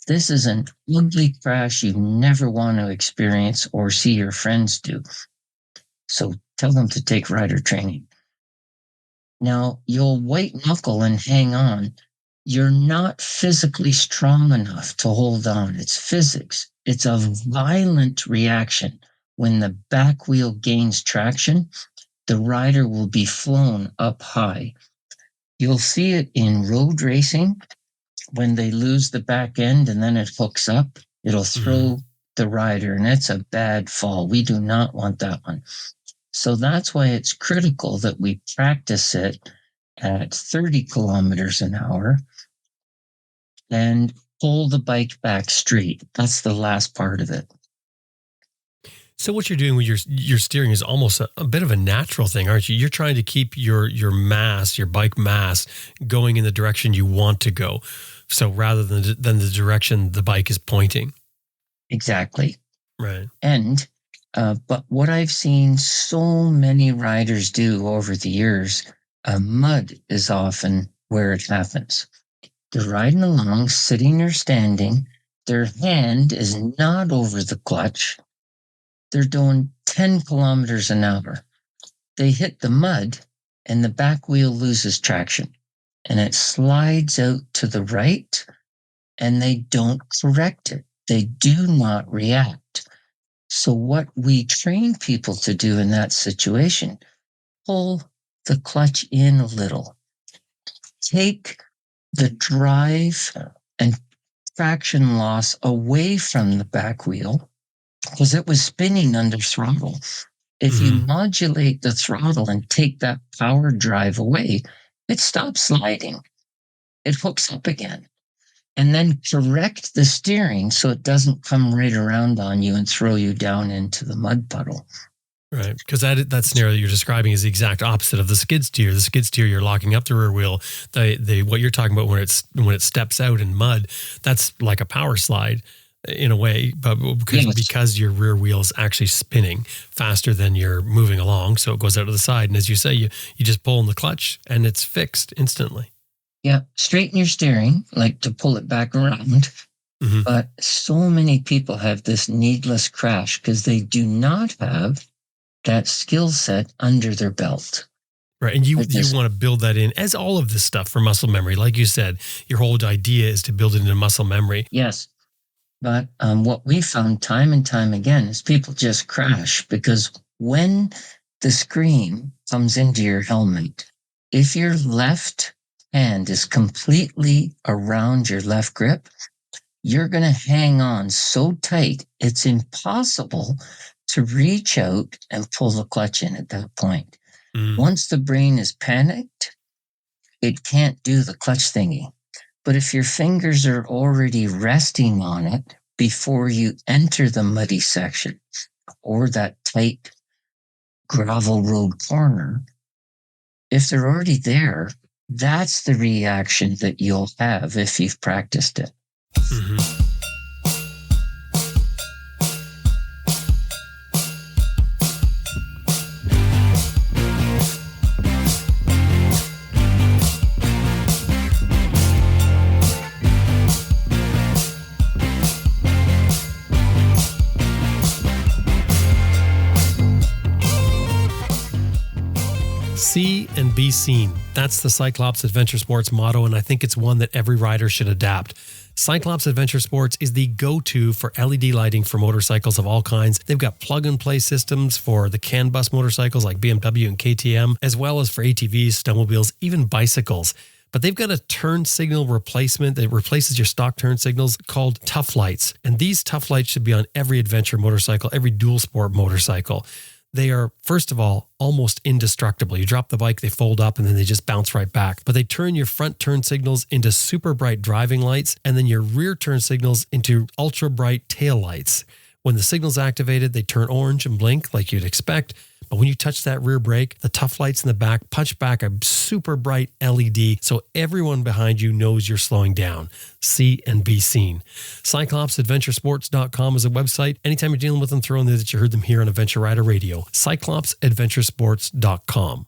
S5: This is an ugly crash you never want to experience or see your friends do. So tell them to take rider training. Now, you'll white knuckle and hang on. You're not physically strong enough to hold on. It's physics. It's a violent reaction. When the back wheel gains traction, the rider will be flown up high. You'll see it in road racing. When they lose the back end and then it hooks up, it'll throw the rider, and it's a bad fall. We do not want that one. So that's why it's critical that we practice it at 30 kilometers an hour and pull the bike back straight. That's the last part of it.
S1: So what you're doing with your steering is almost a bit of a natural thing, aren't you? You're trying to keep your mass, your bike mass, going in the direction you want to go. So rather than the direction the bike is pointing.
S5: Exactly.
S1: Right.
S5: And but what I've seen so many riders do over the years, mud is often where it happens. They're riding along, sitting or standing, Their hand is not over the clutch. They're doing 10 kilometers an hour. They hit the mud and the back wheel loses traction and it slides out to the right and they don't correct it. They do not react. So what we train people to do in that situation, pull the clutch in a little. Take the drive and traction loss away from the back wheel because it was spinning under throttle. If you modulate the throttle and take that power drive away, it stops sliding. It hooks up again. And then correct the steering so it doesn't come right around on you and throw you down into the mud puddle.
S1: Right, because that scenario that you're describing is the exact opposite of the skid steer. The skid steer, you're locking up the rear wheel. What you're talking about when it steps out in mud, that's like a power slide in a way, but because your rear wheel is actually spinning faster than you're moving along, so it goes out to the side. And as you say, you just pull in the clutch and it's fixed instantly.
S5: Yeah, straighten your steering, like to pull it back around. Mm-hmm. But so many people have this needless crash because they do not have that skill set under their belt.
S1: Right. And you want to build that in, as all of this stuff, for muscle memory. Like you said, your whole idea is to build it into muscle memory.
S5: Yes. But what we found time and time again is people just crash because when the screen comes into your helmet, if your left hand is completely around your left grip, you're going to hang on so tight, it's impossible to reach out and pull the clutch in at that point. Once the brain is panicked, it can't do the clutch thingy. But if your fingers are already resting on it before you enter the muddy section or that tight gravel road corner, if they're already there, that's the reaction that you'll have if you've practiced it. Mm-hmm.
S1: See and be seen. That's the Cyclops Adventure Sports motto, and I think it's one that every rider should adapt. Cyclops Adventure Sports is the go-to for LED lighting for motorcycles of all kinds. They've got plug-and-play systems for the CAN bus motorcycles like BMW and KTM, as well as for ATVs, snowmobiles, even bicycles. But they've got a turn signal replacement that replaces your stock turn signals called Tough Lights. And these Tough Lights should be on every adventure motorcycle, every dual sport motorcycle. They are, first of all, almost indestructible. You drop the bike, they fold up, and then they just bounce right back. But they turn your front turn signals into super bright driving lights, and then your rear turn signals into ultra bright tail lights. When the signal's activated, they turn orange and blink like you'd expect. But when you touch that rear brake, the Tough Lights in the back punch back a super bright LED so everyone behind you knows you're slowing down. See and be seen. CyclopsAdventuresports.com is a website. Anytime you're dealing with them, throw in there that you heard them here on Adventure Rider Radio. CyclopsAdventuresports.com.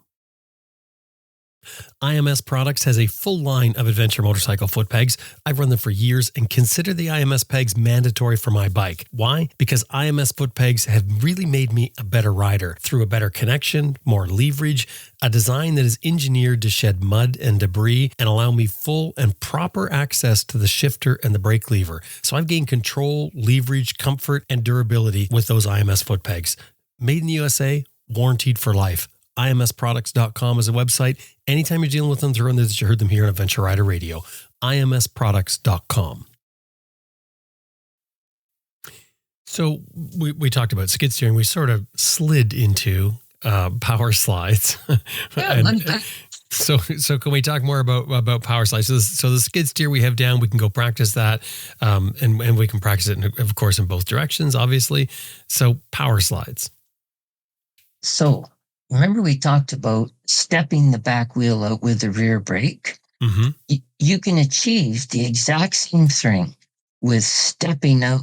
S1: IMS Products has a full line of adventure motorcycle foot pegs. I've run them for years and consider the IMS pegs mandatory for my bike. Why? Because IMS foot pegs have really made me a better rider through a better connection, more leverage, a design that is engineered to shed mud and debris and allow me full and proper access to the shifter and the brake lever. So I've gained control, leverage, comfort, and durability with those IMS foot pegs. Made in the USA, warranted for life. IMSproducts.com is a website. Anytime you're dealing with them, throw in there that you heard them here on Adventure Rider Radio. IMSproducts.com. So we talked about skid steering. We sort of slid into power slides. So can we talk more about power slides? So the skid steer we have down, we can go practice that, and we can practice it, of course, in both directions, obviously. So power slides.
S5: So remember we talked about stepping the back wheel out with the rear brake? Mm-hmm. You can achieve the exact same thing with stepping out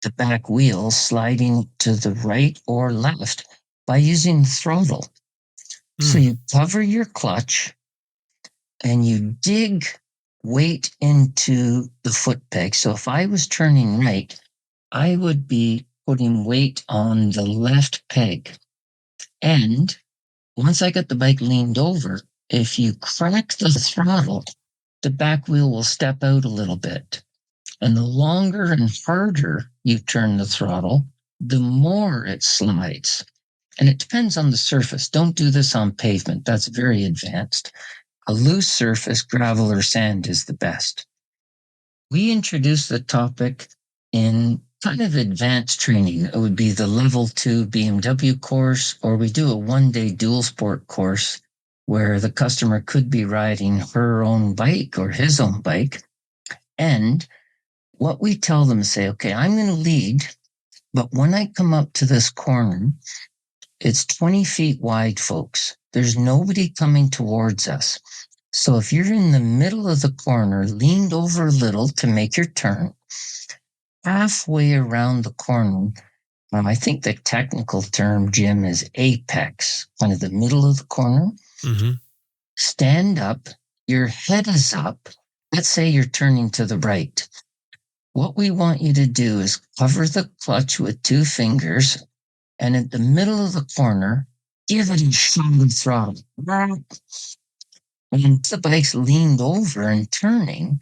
S5: the back wheel, sliding to the right or left by using the throttle. So you cover your clutch and you dig weight into the foot peg. So if I was turning right, I would be putting weight on the left peg. And once I got the bike leaned over, if you crack the throttle, the back wheel will step out a little bit. And the longer and harder you turn the throttle, the more it slides. And it depends on the surface. Don't do this on pavement. That's very advanced. A loose surface, gravel or sand, is the best. We introduced the topic in kind of advanced training. It would be the level 2 BMW course, or we do a 1-day dual sport course where the customer could be riding her own bike or his own bike. And what we tell them is say, okay, I'm going to lead, but when I come up to this corner, it's 20 feet wide, folks. There's nobody coming towards us. So if you're in the middle of the corner, leaned over a little to make your turn, halfway around the corner, I think the technical term, Jim, is apex, kind of the middle of the corner.
S1: Mm-hmm.
S5: Stand up, your head is up. Let's say you're turning to the right. What we want you to do is cover the clutch with 2 fingers, and at the middle of the corner, give it a solid throttle. And the bike's leaned over and turning,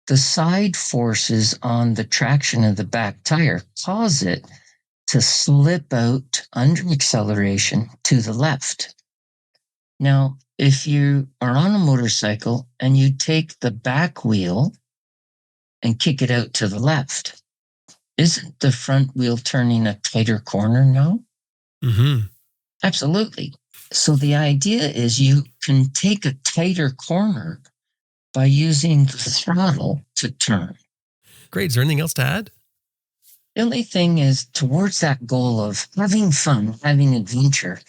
S5: the side forces on the traction of the back tire cause it to slip out under acceleration to the left. Now, if you are on a motorcycle and you take the back wheel and kick it out to the left, isn't the front wheel turning a tighter corner now?
S1: Mm-hmm.
S5: Absolutely. So the idea is you can take a tighter corner by using the throttle to turn.
S1: Great. Is there anything else to add?
S5: The only thing is towards that goal of having fun, having adventure,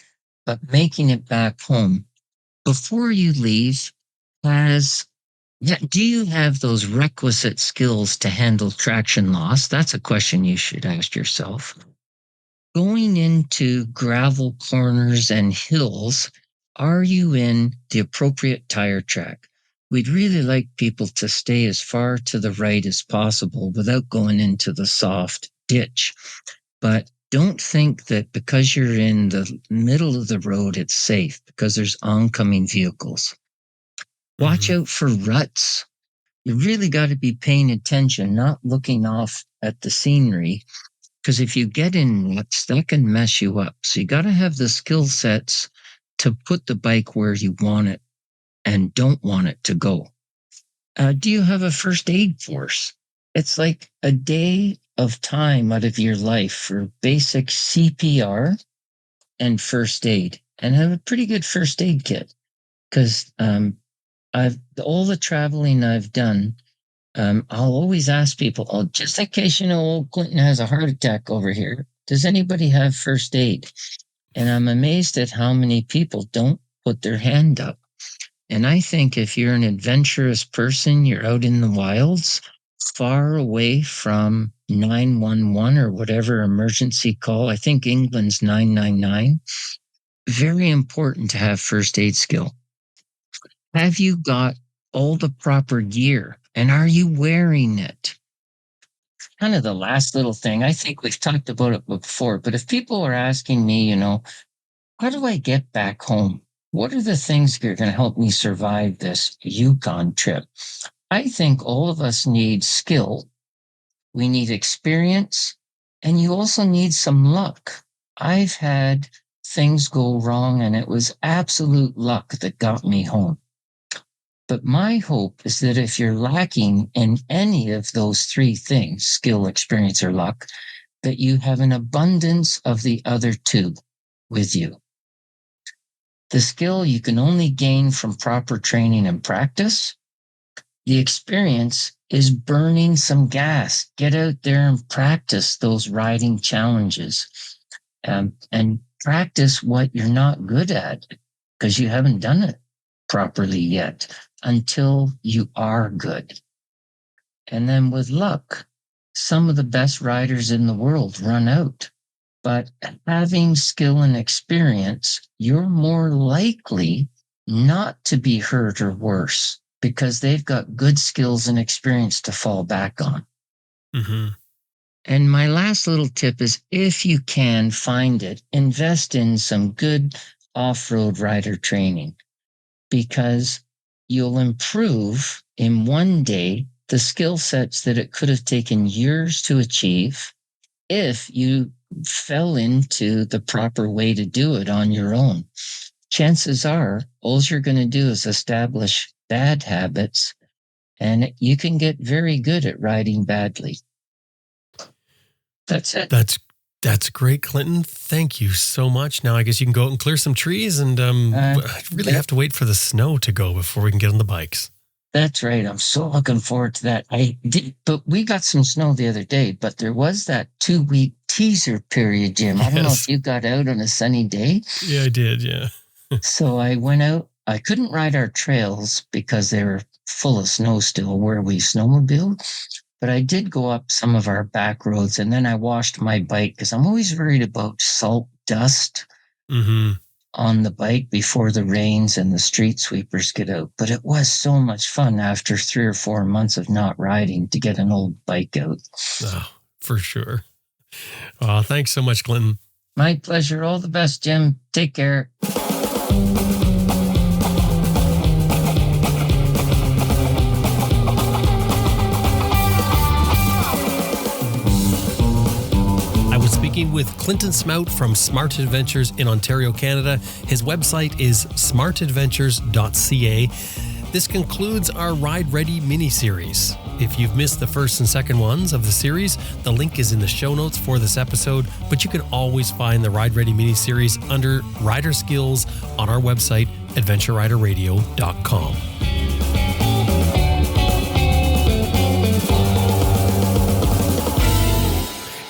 S5: but making it back home. Before you leave, do you have those requisite skills to handle traction loss? That's a question you should ask yourself. Going into gravel corners and hills, are you in the appropriate tire track? We'd really like people to stay as far to the right as possible without going into the soft ditch. But don't think that because you're in the middle of the road, it's safe, because there's oncoming vehicles. Watch out for ruts. You really got to be paying attention, not looking off at the scenery, because if you get in ruts, that can mess you up. So you got to have the skill sets to put the bike where you want it and don't want it to go. Do you have a first aid course? It's like a day of time out of your life for basic CPR and first aid, and have a pretty good first aid kit. Because all the traveling I've done, I'll always ask people, oh, just in case old Clinton has a heart attack over here, does anybody have first aid? And I'm amazed at how many people don't put their hand up. And I think if you're an adventurous person, you're out in the wilds, far away from 911 or whatever emergency call. I think England's 999. Very important to have first aid skill. Have you got all the proper gear? And are you wearing it? Kind of the last little thing. I think we've talked about it before, but if people are asking me, how do I get back home? What are the things that are going to help me survive this Yukon trip? I think all of us need skill. We need experience, and you also need some luck. I've had things go wrong, and it was absolute luck that got me home. But my hope is that if you're lacking in any of those 3 things, skill, experience, or luck, that you have an abundance of the other 2 with you. The skill you can only gain from proper training and practice. The experience is burning some gas. Get out there and practice those riding challenges, and practice what you're not good at, because you haven't done it properly yet until you are good. And then with luck, some of the best riders in the world run out. But having skill and experience, you're more likely not to be hurt or worse because they've got good skills and experience to fall back on.
S1: Mm-hmm.
S5: And my last little tip is, if you can find it, invest in some good off-road rider training, because you'll improve in one day the skill sets that it could have taken years to achieve if you fell into the proper way to do it on your own. Chances are, all you're going to do is establish bad habits, and you can get very good at riding badly. That's it.
S1: That's great, Clinton. Thank you so much. Now I guess you can go out and clear some trees, and I really have to wait for the snow to go before we can get on the bikes.
S5: That's right. I'm so looking forward to that. But we got some snow the other day, but there was that 2-week teaser period, Jim. I don't know if you got out on a sunny day.
S1: Yeah, I did. Yeah.
S5: So I went out. I couldn't ride our trails because they were full of snow still where we snowmobiled. But I did go up some of our back roads, and then I washed my bike because I'm always worried about salt dust on the bike before the rains and the street sweepers get out. But it was so much fun after 3 or 4 months of not riding to get an old bike out.
S1: Oh, for sure. Thanks so much, Clinton.
S5: My pleasure. All the best, Jim. Take care.
S1: Speaking with Clinton Smout from Smart Adventures in Ontario, Canada. His website is smartadventures.ca. This concludes our Ride Ready mini-series. If you've missed the first and second ones of the series, the link is in the show notes for this episode, but you can always find the Ride Ready mini-series under Rider Skills on our website, adventureriderradio.com.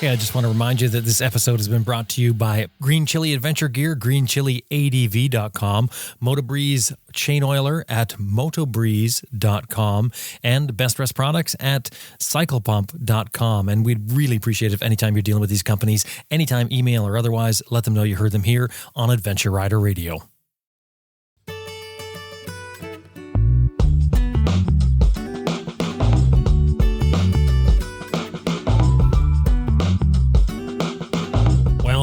S6: Yeah, I just want to remind you that this episode has been brought to you by Green Chili Adventure Gear, greenchiliadv.com, Moto Breeze Chain Oiler at motobreeze.com, and Best Rest Products at cyclepump.com. And we'd really appreciate it if anytime you're dealing with these companies, anytime email or otherwise, let them know you heard them here on Adventure Rider Radio.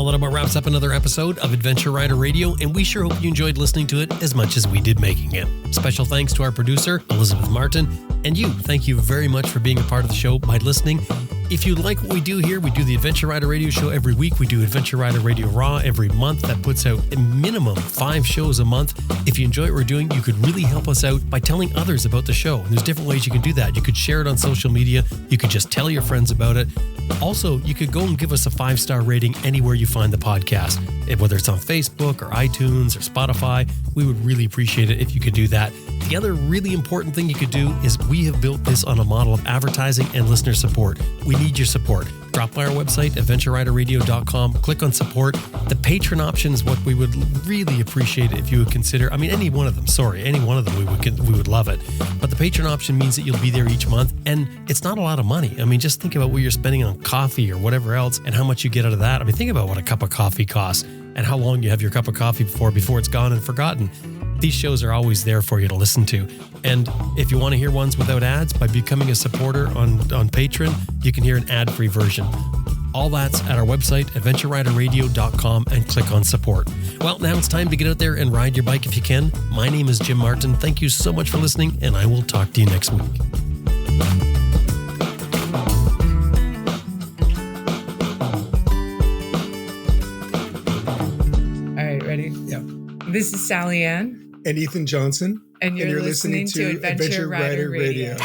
S6: That about wraps up another episode of Adventure Rider Radio, and we sure hope you enjoyed listening to it as much as we did making it. Special thanks to our producer, Elizabeth Martin, and you. Thank you very much for being a part of the show by listening. If you like what we do here, we do the Adventure Rider Radio show every week. We do Adventure Rider Radio Raw every month. That puts out a minimum 5 shows a month. If you enjoy what we're doing, you could really help us out by telling others about the show. And there's different ways you can do that. You could share it on social media. You could just tell your friends about it. Also, you could go and give us a 5-star rating anywhere you find the podcast, whether it's on Facebook or iTunes or Spotify. We would really appreciate it if you could do that. The other really important thing you could do is we have built this on a model of advertising and listener support. We need your support. Drop by our website, adventureriderradio.com, click on support. The patron option is what we would really appreciate if you would consider. I mean, any one of them we would love it. But the patron option means that you'll be there each month, and it's not a lot of money. I mean, just think about what you're spending on coffee or whatever else and how much you get out of that. I mean, think about what a cup of coffee costs and how long you have your cup of coffee before it's gone and forgotten. These shows are always there for you to listen to. And if you want to hear ones without ads, by becoming a supporter on Patreon, you can hear an ad-free version. All that's at our website, adventureriderradio.com, and click on support. Well, now it's time to get out there and ride your bike if you can. My name is Jim Martin. Thank you so much for listening, and I will talk to you next week.
S3: All right, ready?
S4: Yeah.
S3: This is Sally Ann.
S4: And Ethan Johnson.
S3: And you're listening to Adventure Rider Radio.